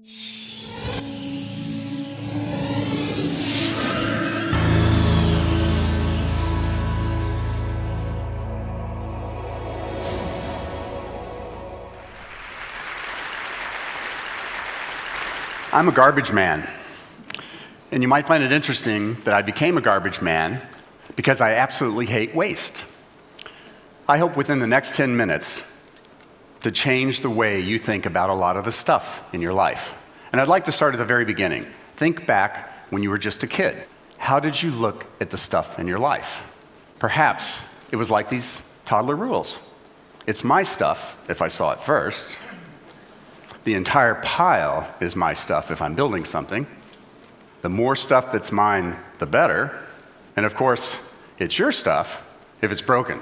I'm a garbage man. And you might find it interesting that I became a garbage man because I absolutely hate waste. I hope within the next 10 minutes to change the way you think about a lot of the stuff in your life. And I'd like to start at the very beginning. Think back when you were just a kid. How did you look at the stuff in your life? Perhaps it was like these toddler rules. It's my stuff if I saw it first. The entire pile is my stuff if I'm building something. The more stuff that's mine, the better. And of course, it's your stuff if it's broken.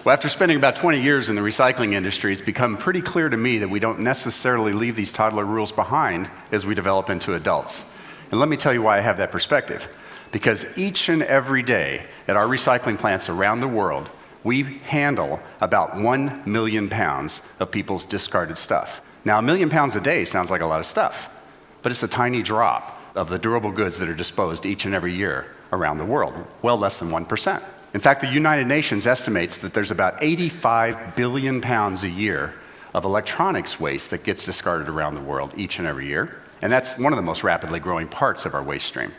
Well, after spending about 20 years in the recycling industry, it's become pretty clear to me that we don't necessarily leave these toddler rules behind as we develop into adults. And let me tell you why I have that perspective. Because each and every day at our recycling plants around the world, we handle about 1 million pounds of people's discarded stuff. Now, 1 million pounds a day sounds like a lot of stuff, but it's a tiny drop of the durable goods that are disposed each and every year around the world, well less than 1%. In fact, the United Nations estimates that there's about 85 billion pounds a year of electronics waste that gets discarded around the world each and every year, and that's one of the most rapidly growing parts of our waste stream.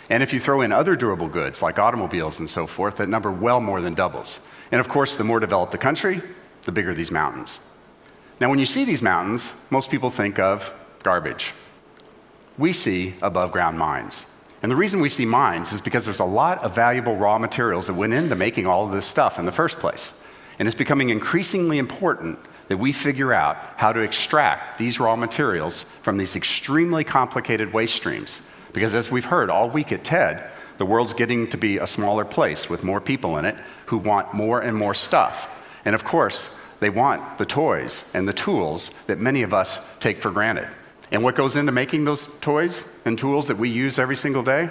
And if you throw in other durable goods like automobiles and so forth, that number well more than doubles. And of course, the more developed the country, the bigger these mountains. Now, when you see these mountains, most people think of garbage. We see above ground mines. And the reason we see mines is because there's a lot of valuable raw materials that went into making all of this stuff in the first place. And it's becoming increasingly important that we figure out how to extract these raw materials from these extremely complicated waste streams. Because as we've heard all week at TED, the world's getting to be a smaller place with more people in it who want more and more stuff. And of course, they want the toys and the tools that many of us take for granted. And what goes into making those toys and tools that we use every single day?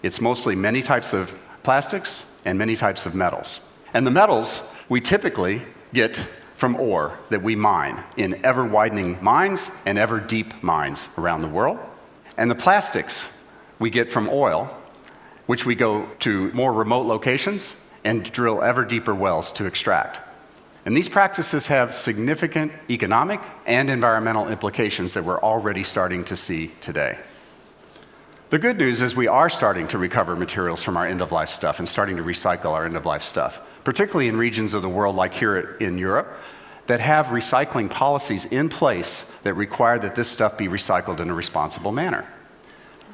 It's mostly many types of plastics and many types of metals. And the metals we typically get from ore that we mine in ever-widening mines and ever-deep mines around the world. And the plastics we get from oil, which we go to more remote locations and drill ever deeper wells to extract. And these practices have significant economic and environmental implications that we're already starting to see today. The good news is we are starting to recover materials from our end-of-life stuff and starting to recycle our end-of-life stuff, particularly in regions of the world like here in Europe that have recycling policies in place that require that this stuff be recycled in a responsible manner.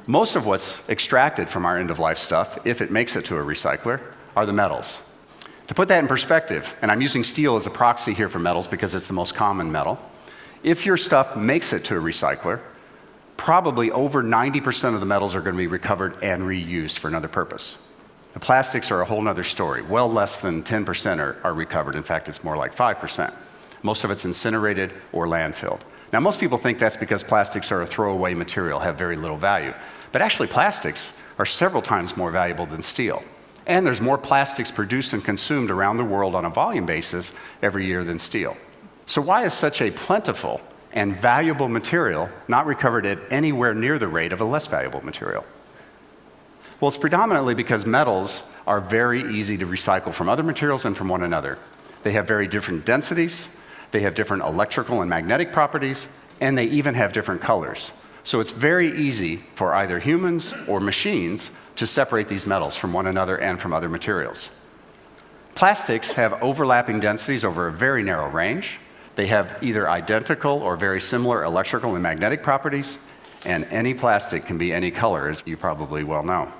Most of what's extracted from our end-of-life stuff, if it makes it to a recycler, are the metals. To put that in perspective, and I'm using steel as a proxy here for metals because it's the most common metal, if your stuff makes it to a recycler, probably over 90% of the metals are going to be recovered and reused for another purpose. The plastics are a whole other story. Well less than 10% are recovered. In fact, it's more like 5%. Most of it's incinerated or landfilled. Now, most people think that's because plastics are a throwaway material, have very little value. But actually, plastics are several times more valuable than steel. And there's more plastics produced and consumed around the world on a volume basis every year than steel. So why is such a plentiful and valuable material not recovered at anywhere near the rate of a less valuable material? Well, it's predominantly because metals are very easy to recycle from other materials and from one another. They have very different densities, they have different electrical and magnetic properties, and they even have different colors. So it's very easy for either humans or machines to separate these metals from one another and from other materials. Plastics have overlapping densities over a very narrow range. They have either identical or very similar electrical and magnetic properties, and any plastic can be any color, as you probably well know.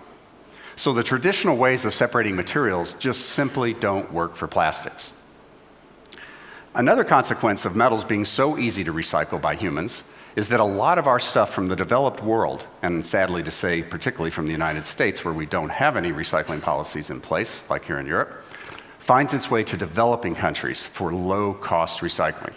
So the traditional ways of separating materials just simply don't work for plastics. Another consequence of metals being so easy to recycle by humans is that a lot of our stuff from the developed world, and sadly to say, particularly from the United States, where we don't have any recycling policies in place, like here in Europe, finds its way to developing countries for low-cost recycling.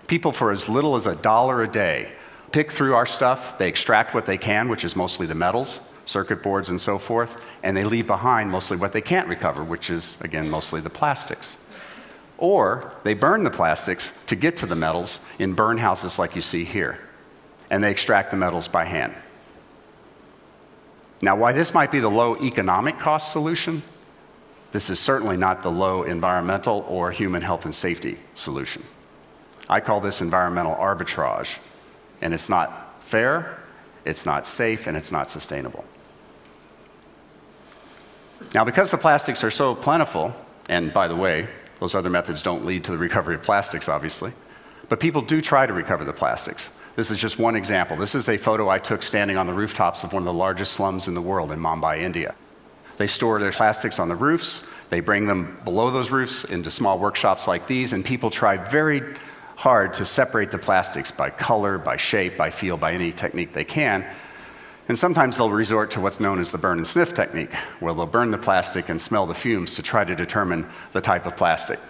People for as little as $1 a day pick through our stuff, they extract what they can, which is mostly the metals, circuit boards and so forth, and they leave behind mostly what they can't recover, which is, again, mostly the plastics. Or they burn the plastics to get to the metals in burn houses like you see here. And they extract the metals by hand. Now, while this might be the low economic cost solution, this is certainly not the low environmental or human health and safety solution. I call this environmental arbitrage. And it's not fair, it's not safe, and it's not sustainable. Now, because the plastics are so plentiful, and by the way, those other methods don't lead to the recovery of plastics, obviously, but people do try to recover the plastics. This is just one example. This is a photo I took standing on the rooftops of one of the largest slums in the world in Mumbai, India. They store their plastics on the roofs, they bring them below those roofs into small workshops like these, and people try very hard to separate the plastics by color, by shape, by feel, by any technique they can. And sometimes they'll resort to what's known as the burn and sniff technique, where they'll burn the plastic and smell the fumes to try to determine the type of plastic.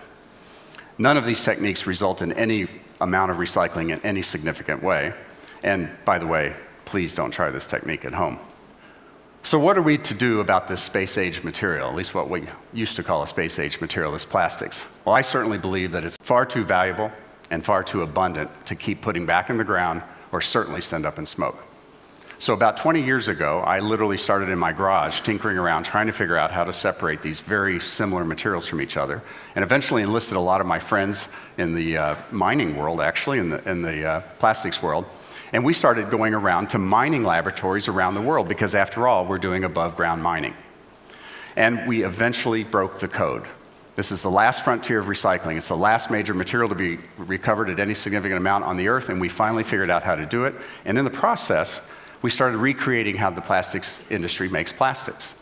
None of these techniques result in any amount of recycling in any significant way. And by the way, please don't try this technique at home. So what are we to do about this space-age material, at least what we used to call a space-age material, this plastics? Well, I certainly believe that it's far too valuable and far too abundant to keep putting back in the ground or certainly send up in smoke. So about 20 years ago, I literally started in my garage tinkering around trying to figure out how to separate these very similar materials from each other, and eventually enlisted a lot of my friends in the mining world, actually, in the plastics world. And we started going around to mining laboratories around the world because, after all, we're doing above-ground mining. And we eventually broke the code. This is the last frontier of recycling. It's the last major material to be recovered at any significant amount on the Earth, and we finally figured out how to do it. And in the process, we started recreating how the plastics industry makes plastics.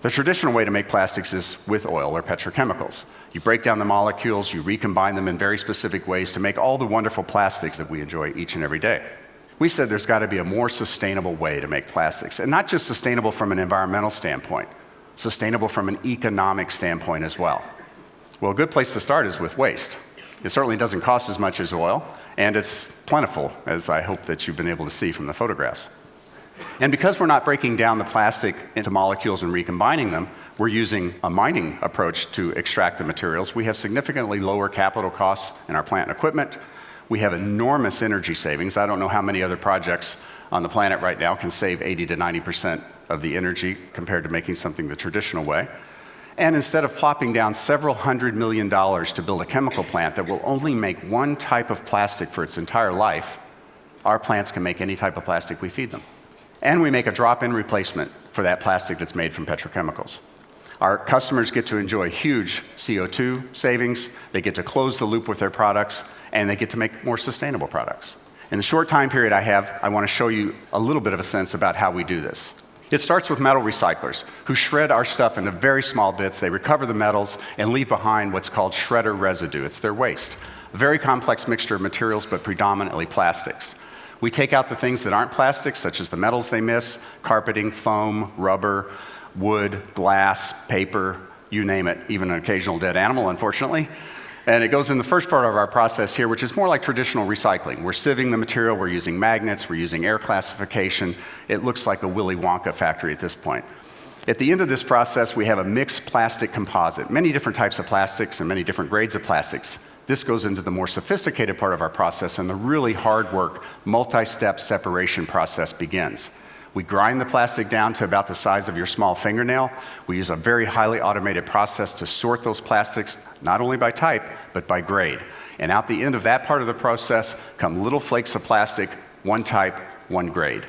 The traditional way to make plastics is with oil or petrochemicals. You break down the molecules, you recombine them in very specific ways to make all the wonderful plastics that we enjoy each and every day. We said there's got to be a more sustainable way to make plastics, and not just sustainable from an environmental standpoint, sustainable from an economic standpoint as well. Well, a good place to start is with waste. It certainly doesn't cost as much as oil, and it's plentiful, as I hope that you've been able to see from the photographs. And because we're not breaking down the plastic into molecules and recombining them, we're using a mining approach to extract the materials. We have significantly lower capital costs in our plant and equipment. We have enormous energy savings. I don't know how many other projects on the planet right now can save 80 to 90% of the energy compared to making something the traditional way. And instead of plopping down several $100 million to build a chemical plant that will only make one type of plastic for its entire life, our plants can make any type of plastic we feed them. And we make a drop-in replacement for that plastic that's made from petrochemicals. Our customers get to enjoy huge CO2 savings, they get to close the loop with their products, and they get to make more sustainable products. In the short time period I have, I want to show you a little bit of a sense about how we do this. It starts with metal recyclers, who shred our stuff into very small bits. They recover the metals and leave behind what's called shredder residue. It's their waste. A very complex mixture of materials, but predominantly plastics. We take out the things that aren't plastics, such as the metals they miss, carpeting, foam, rubber, wood, glass, paper, you name it, even an occasional dead animal, unfortunately. And it goes in the first part of our process here, which is more like traditional recycling. We're sieving the material, we're using magnets, we're using air classification. It looks like a Willy Wonka factory at this point. At the end of this process, we have a mixed plastic composite, many different types of plastics and many different grades of plastics. This goes into the more sophisticated part of our process, and the really hard work, multi-step separation process begins. We grind the plastic down to about the size of your small fingernail. We use a very highly automated process to sort those plastics, not only by type, but by grade. And out the end of that part of the process come little flakes of plastic, one type, one grade.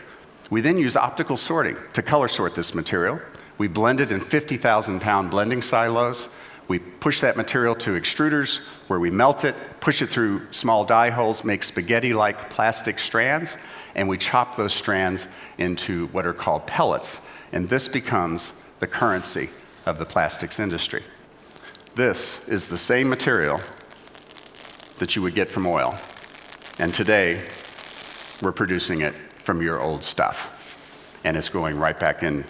We then use optical sorting to color sort this material. We blend it in 50,000-pound blending silos. We push that material to extruders where we melt it, push it through small die holes, make spaghetti-like plastic strands, and we chop those strands into what are called pellets. And this becomes the currency of the plastics industry. This is the same material that you would get from oil. And today, we're producing it from your old stuff. And it's going right back in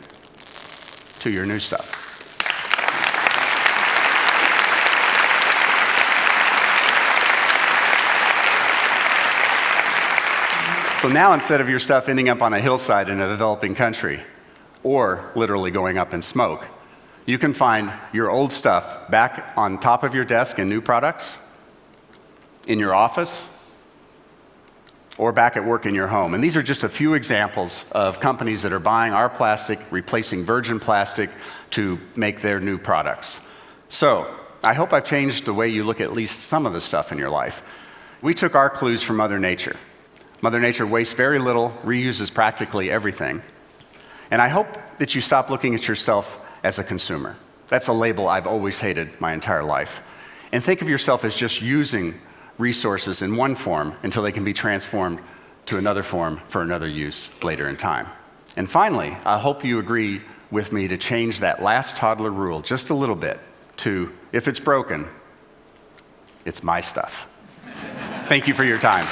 to your new stuff. So now, instead of your stuff ending up on a hillside in a developing country, or literally going up in smoke, You can find your old stuff back on top of your desk in new products, in your office, or back at work in your home. And these are just a few examples of companies that are buying our plastic, replacing virgin plastic to make their new products. So, I hope I've changed the way you look at least some of the stuff in your life. We took our clues from Mother Nature. Mother Nature wastes very little, reuses practically everything. And I hope that you stop looking at yourself as a consumer. That's a label I've always hated my entire life. And think of yourself as just using resources in one form until they can be transformed to another form for another use later in time. And finally, I hope you agree with me to change that last toddler rule just a little bit to, if it's broken, it's my stuff. Thank you for your time.